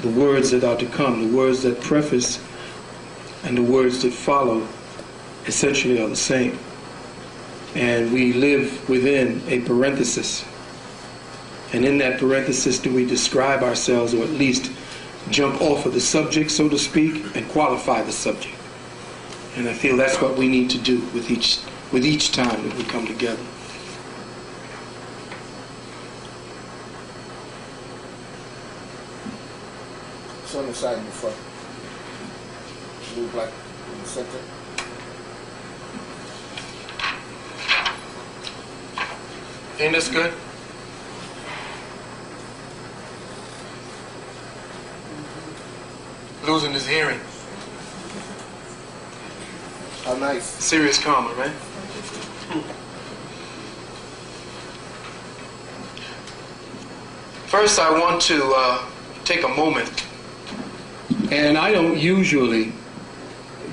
the words that are to come, the words that preface and the words that follow essentially are the same. And we live within a parenthesis. And in that parenthesis do we describe ourselves, or at least jump off of the subject, so to speak, and qualify the subject. And I feel that's what we need to do with each time that we come together. It's on the side in the front. Blue, black in the center. Ain't this good? Losing his hearing. How nice. Serious karma, right? First, I want to take a moment, and I don't usually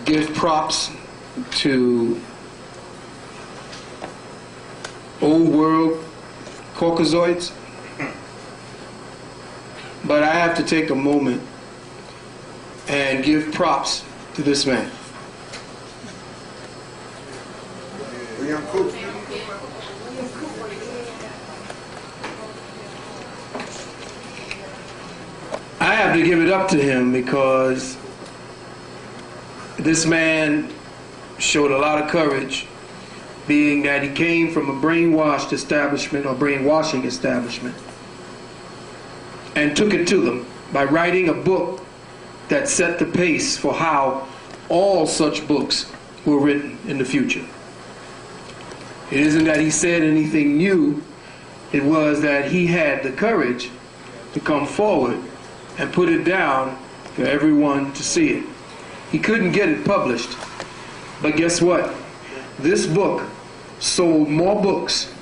give props to old world Caucasoids, but I have to take a moment and give props to this man. William Cooper. I have to give it up to him because this man showed a lot of courage, being that he came from a brainwashed establishment or brainwashing establishment and took it to them by writing a book that set the pace for how all such books were written in the future. It isn't that he said anything new, it was that he had the courage to come forward and put it down for everyone to see it. He couldn't get it published, but guess what? This book sold more books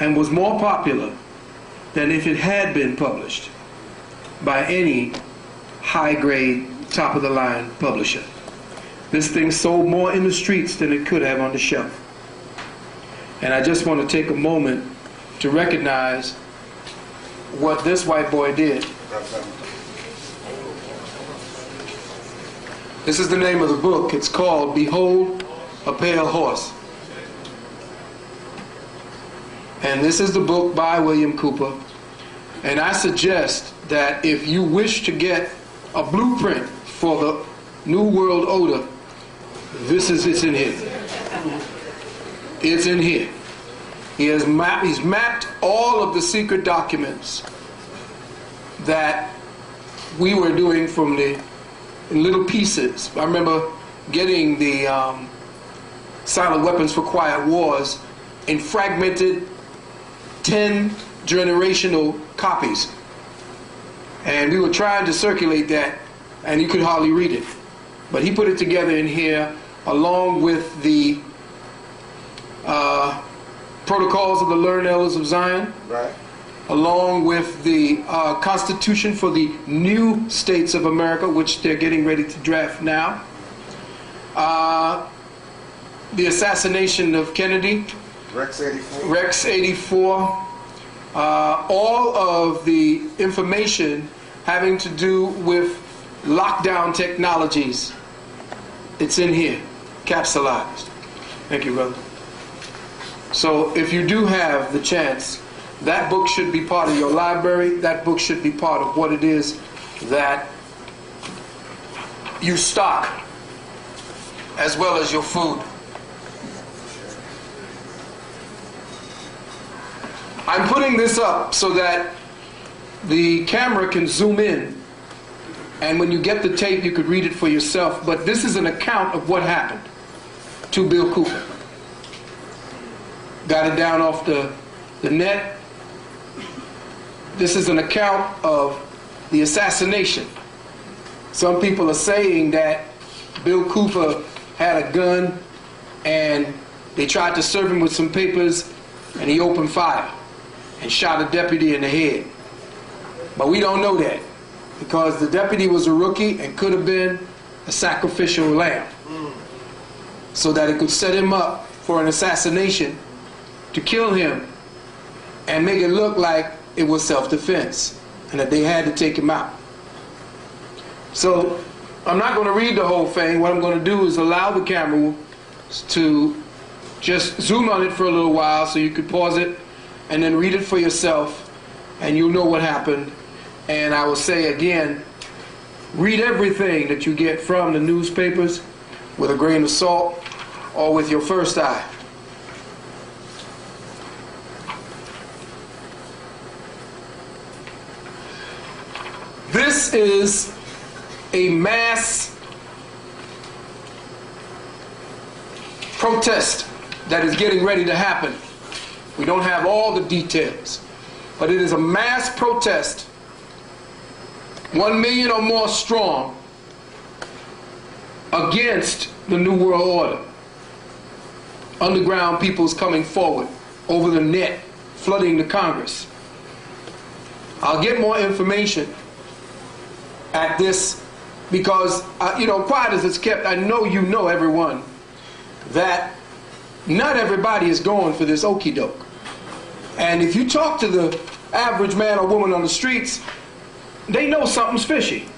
and was more popular than if it had been published by any high-grade, top-of-the-line publisher. This thing sold more in the streets than it could have on the shelf. And I just want to take a moment to recognize what this white boy did. This is the name of the book. It's called Behold a Pale Horse. And this is the book by William Cooper. And I suggest that if you wish to get a blueprint for the New World Order, it's in here. It's in here. He's mapped all of the secret documents that we were doing from the little pieces. I remember getting the Silent Weapons for Quiet Wars in fragmented 10 generational copies. And we were trying to circulate that, and you could hardly read it. But he put it together in here along with the Protocols of the Learned Elders of Zion, Right. along with the Constitution for the new states of America, which they're getting ready to draft now. The assassination of Kennedy. Rex 84. Rex 84. All of the information having to do with lockdown technologies. It's in here, capsulized. Thank you, brother. So if you do have the chance, that book should be part of your library. That book should be part of what it is that you stock, as well as your food. I'm putting this up so that the camera can zoom in, and when you get the tape you could read it for yourself. But this is an account of what happened to Bill Cooper. Got it down off the net. This is an account of the assassination. Some people are saying that Bill Cooper had a gun and they tried to serve him with some papers and he opened fire and shot a deputy in the head. But we don't know that, because the deputy was a rookie and could have been a sacrificial lamb, so that it could set him up for an assassination to kill him and make it look like it was self-defense and that they had to take him out. So I'm not going to read the whole thing. What I'm going to do is allow the camera to just zoom on it for a little while so you could pause it and then read it for yourself, and you'll know what happened. And I will say again, read everything that you get from the newspapers with a grain of salt or with your first eye. This is a mass protest that is getting ready to happen. We don't have all the details, but it is a mass protest, 1 million or more strong, against the New World Order. Underground people's coming forward over the net, flooding the Congress. I'll get more information at this because, quiet as it's kept, I know you know, everyone, that not everybody is going for this okie doke. And if you talk to the average man or woman on the streets, they know something's fishy.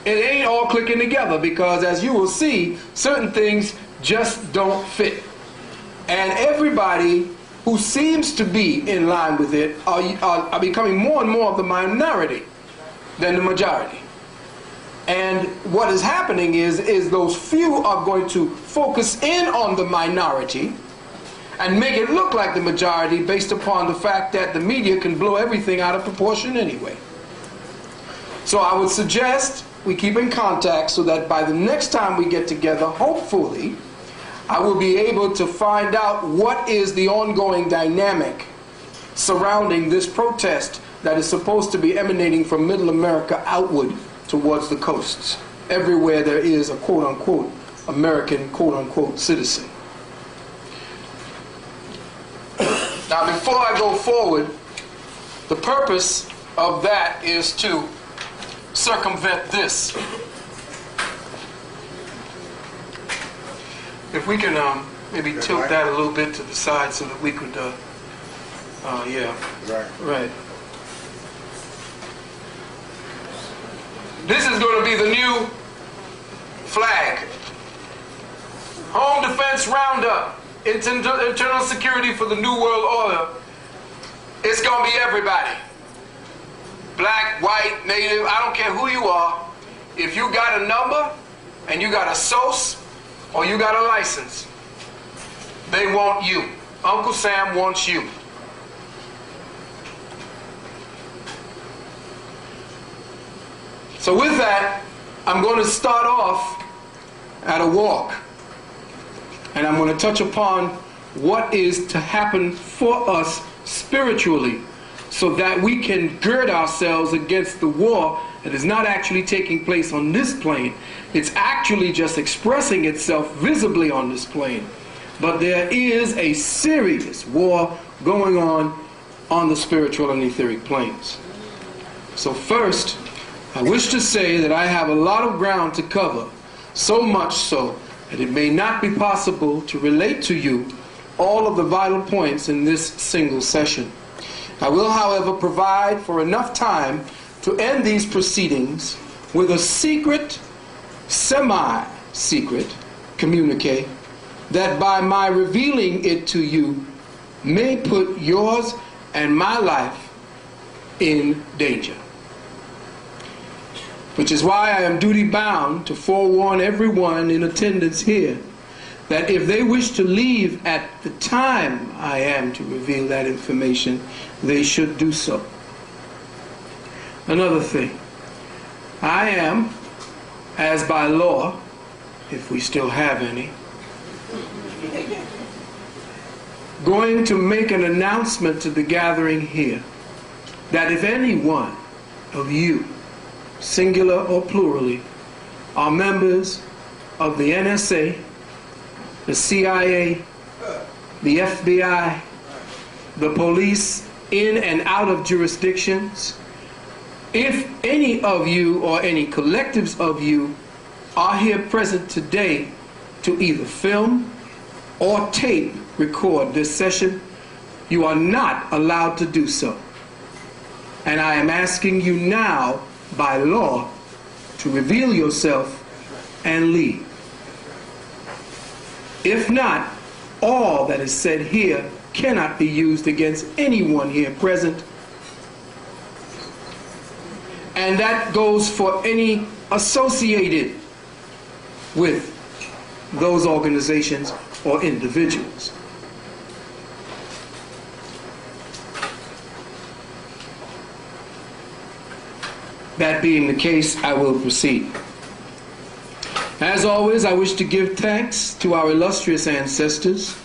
It ain't all clicking together because, as you will see, certain things just don't fit. And everybody who seems to be in line with it are becoming more and more of the minority than the majority. And what is happening is those few are going to focus in on the minority and make it look like the majority based upon the fact that the media can blow everything out of proportion anyway. So I would suggest we keep in contact so that by the next time we get together, hopefully, I will be able to find out what is the ongoing dynamic surrounding this protest that is supposed to be emanating from Middle America outward towards the coasts, everywhere there is a quote-unquote American quote-unquote citizen. Now, before I go forward, the purpose of that is to circumvent this. If we can maybe tilt that a little bit to the side so that we could, yeah. Right. This is going to be the new flag. Home Defense Roundup. Internal security for the New World Order. It's going to be everybody. Black, white, native, I don't care who you are. If you got a number and you got a SOS or you got a license, they want you. Uncle Sam wants you. So with that, I'm going to start off at a walk. And I'm going to touch upon what is to happen for us spiritually so that we can gird ourselves against the war that is not actually taking place on this plane. It's actually just expressing itself visibly on this plane. But there is a serious war going on the spiritual and etheric planes. So first, I wish to say that I have a lot of ground to cover, so much so that it may not be possible to relate to you all of the vital points in this single session. I will, however, provide for enough time to end these proceedings with a secret, semi-secret communique that by my revealing it to you may put yours and my life in danger. Which is why I am duty-bound to forewarn everyone in attendance here that if they wish to leave at the time I am to reveal that information, they should do so. Another thing, I am, as by law, if we still have any, going to make an announcement to the gathering here that if any one of you, singular or plurally, are members of the NSA, the CIA, the FBI, the police in and out of jurisdictions, if any of you or any collectives of you are here present today to either film or tape record this session, you are not allowed to do so. And I am asking you now, by law, to reveal yourself and leave. If not, all that is said here cannot be used against anyone here present. And that goes for any associated with those organizations or individuals. That being the case, I will proceed. As always, I wish to give thanks to our illustrious ancestors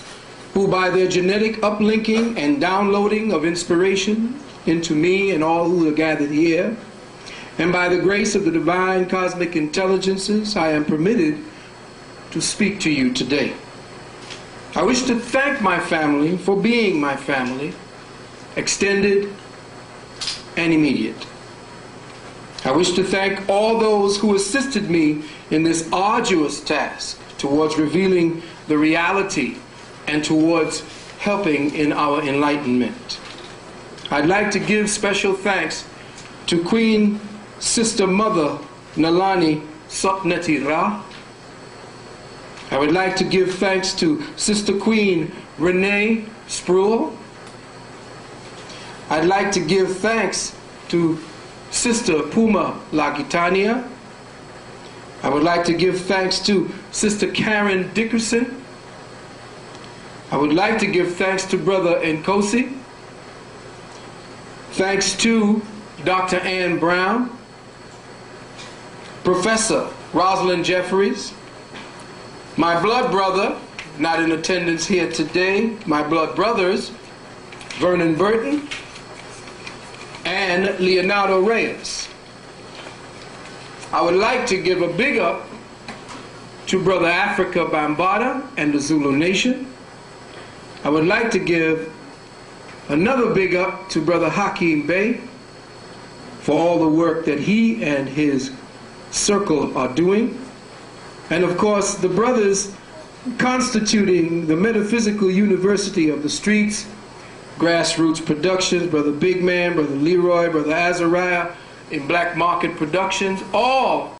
who, by their genetic uplinking and downloading of inspiration into me and all who are gathered here, and by the grace of the divine cosmic intelligences, I am permitted to speak to you today. I wish to thank my family for being my family, extended and immediate. I wish to thank all those who assisted me in this arduous task towards revealing the reality and towards helping in our enlightenment. I'd like to give special thanks to Queen Sister Mother Nalani Sotneti Ra. I would like to give thanks to Sister Queen Renee Spruill. I'd like to give thanks to Sister Puma Lagitania. I would like to give thanks to Sister Karen Dickerson. I would like to give thanks to Brother Nkosi. Thanks to Dr. Ann Brown, Professor Rosalind Jeffries, my blood brother, not in attendance here today, my blood brothers, Vernon Burton and Leonardo Reyes. I would like to give a big up to Brother Africa Bambaataa and the Zulu Nation. I would like to give another big up to Brother Hakeem Bey for all the work that he and his circle are doing. And of course, the brothers constituting the Metaphysical University of the Streets, Grassroots Productions, Brother Big Man, Brother Leroy, Brother Azariah in Black Market Productions, all